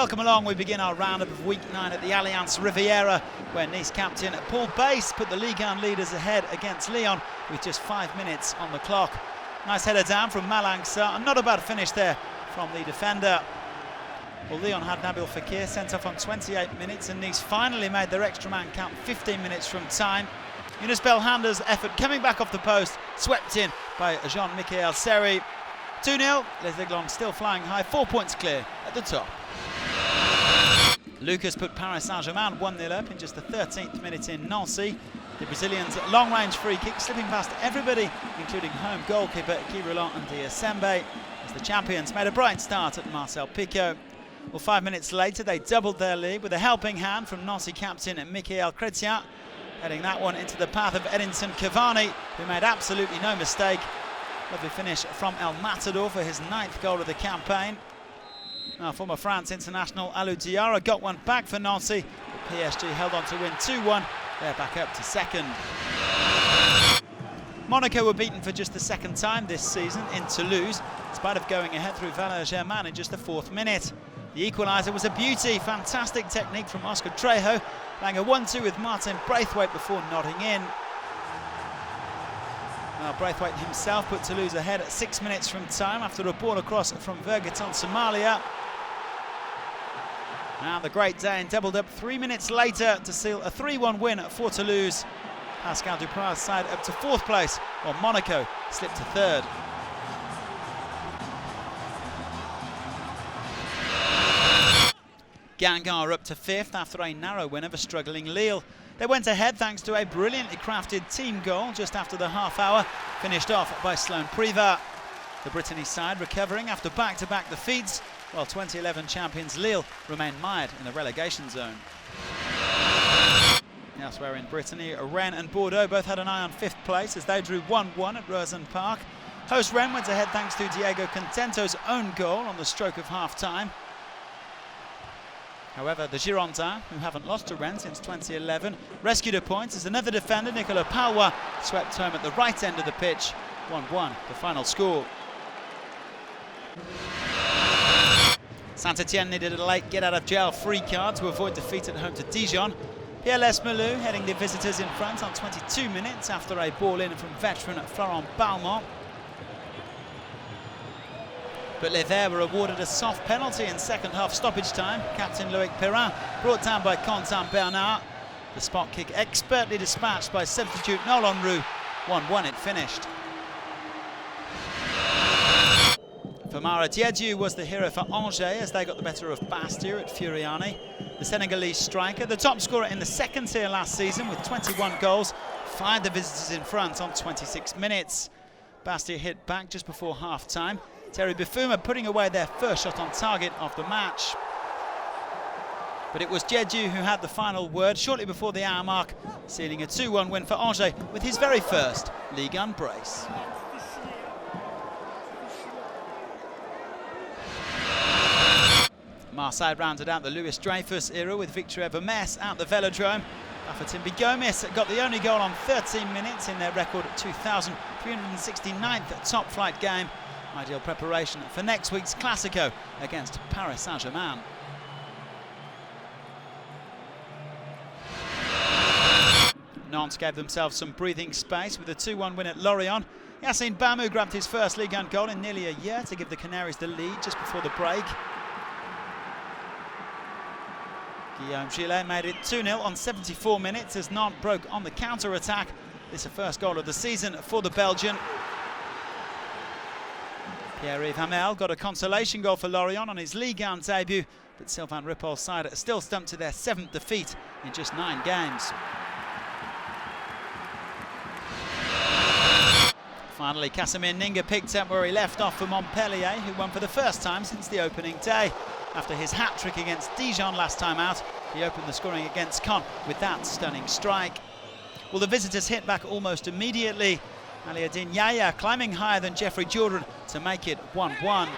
Welcome along. We begin our roundup of Week 9 at the Allianz Riviera, where Nice captain Paul BAYSSE put the Ligue 1 leaders ahead against Lyon with just 5 minutes on the clock. Nice header down from Malang Sarr, and not a bad finish there from the defender. Well, Lyon had Nabil Fekir sent off on 28 minutes, and Nice finally made their extra man count 15 minutes from time. Younès Belhanda's effort coming back off the post, swept in by Jean-Michel SERI. 2-0, Les Aiglons still flying high, 4 points clear at the top. Lucas put Paris Saint-Germain 1-0 up in just the 13th minute in Nancy. The Brazilians' long-range free kick slipping past everybody, including home goalkeeper Guy Roland and Diasembe, as the champions made a bright start at Marcel Picot. Well, 5 minutes later, they doubled their lead with a helping hand from Nancy captain Michael Chrétien, heading that one into the path of Edinson Cavani, who made absolutely no mistake. Lovely finish from El Matador for his 9th goal of the campaign. Now, former France international Alou Diarra got one back for Nancy, but PSG held on to win 2-1. They're back up to second. Monaco were beaten for just the second time this season in Toulouse, in spite of going ahead through Valère in just the 4th minute. The equaliser was a beauty, fantastic technique from Oscar TREJO, playing a 1-2 with Martin Braithwaite before nodding in. Now, Braithwaite himself put Toulouse ahead at 6 minutes from time after a ball across from Vergeton Somalia. Now the Great Dane doubled up 3 minutes later to seal a 3-1 win for Toulouse. Pascal Duprat's side up to 4th place, while Monaco slipped to 3rd. Guingamp are up to 5th after a narrow win of a struggling Lille. They went ahead thanks to a brilliantly crafted team goal just after the half hour, finished off by Sloan Privat. The Brittany side recovering after back-to-back defeats, while 2011 champions Lille remain mired in the relegation zone. Elsewhere in Brittany, Rennes and Bordeaux both had an eye on 5th place as they drew 1-1 at Rosen Park. Host Rennes went ahead thanks to Diego Contento's own goal on the stroke of half-time. However, the Girondins, who haven't lost to Rennes since 2011, rescued a point as another defender, Nicolas Paulois, swept home at the right end of the pitch. 1-1, the final score. Saint-Etienne needed a late get-out-of-jail free card to avoid defeat at home to Dijon. LEES-MELOU heading the visitors in front on 22 minutes after a ball in from veteran Florent Balmont. But Les Verts were awarded a soft penalty in second-half stoppage time. Captain Loïc Perrin brought down by Quentin Bernard. The spot kick expertly dispatched by substitute Nolan Roux. 1-1 it finished. Famara Diédhiou was the hero for Angers as they got the better of Bastia at Furiani. The Senegalese striker, the top scorer in the second tier last season with 21 goals, fired the visitors in front on 26 minutes. Bastia hit back just before half-time. Terry Bifuma putting away their first shot on target of the match. But it was Diédhiou who had the final word shortly before the hour mark, sealing a 2-1 win for Angers with his very first Ligue 1 brace. Marseille rounded out the Louis Dreyfus era with victory over Metz at the Velodrome. Bafétimbi Gomis got the only goal on 13 minutes in their record 2,369th top-flight game. Ideal preparation for next week's Classico against Paris Saint-Germain. Nantes gave themselves some breathing space with a 2-1 win at Lorient. Yassine Bamou grabbed his first Ligue 1 goal in nearly a year to give the Canaries the lead just before the break. Guillaume Gillet made it 2-0 on 74 minutes as Nantes broke on the counter-attack. This is the first goal of the season for the Belgian. Pierre-Yves Hamel got a consolation goal for Lorient on his Ligue 1 debut, but Sylvain Ripoll's side are still stumped to their 7th defeat in just 9 games. Finally, Casimir Ninga picked up where he left off for Montpellier, who won for the first time since the opening day. After his hat-trick against Dijon last time out, he opened the scoring against Caen with that stunning strike. Well, the visitors hit back almost immediately. Aliadine Yaya climbing higher than Jeffrey Jordan to make it 1-1.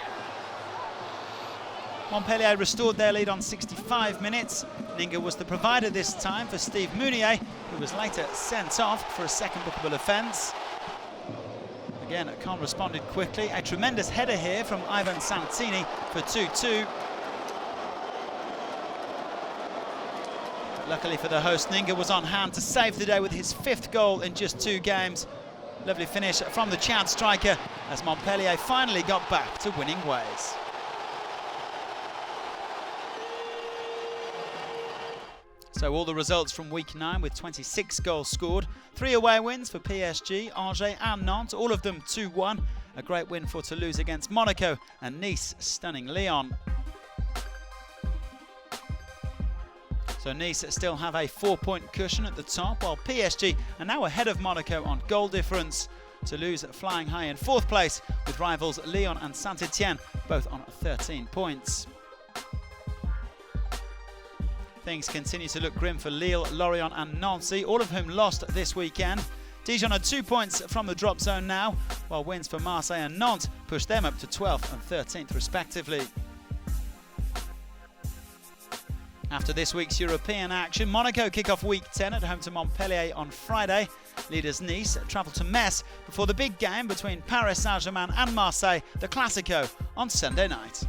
Montpellier restored their lead on 65 minutes. Ninga was the provider this time for Steve Mounier, who was later sent off for a second bookable offence. Again, Caen responded quickly. A tremendous header here from Ivan Santini for 2-2. But luckily for the host, Ninga was on hand to save the day with his 5th goal in just 2 games. Lovely finish from the Chad striker as Montpellier finally got back to winning ways. So all the results from week 9 with 26 goals scored. 3 away wins for PSG, Angers and Nantes, all of them 2-1. A great win for Toulouse against Monaco, and Nice stunning Lyon. So Nice still have a 4-point cushion at the top, while PSG are now ahead of Monaco on goal difference. Toulouse flying high in 4th place, with rivals Lyon and Saint-Etienne both on 13 points. Things continue to look grim for Lille, Lorient and Nantes, all of whom lost this weekend. Dijon are 2 points from the drop zone now, while wins for Marseille and Nantes push them up to 12th and 13th respectively. After this week's European action, Monaco kick off week 10 at home to Montpellier on Friday. Leaders Nice travel to Metz before the big game between Paris Saint-Germain and Marseille, the Classico, on Sunday night.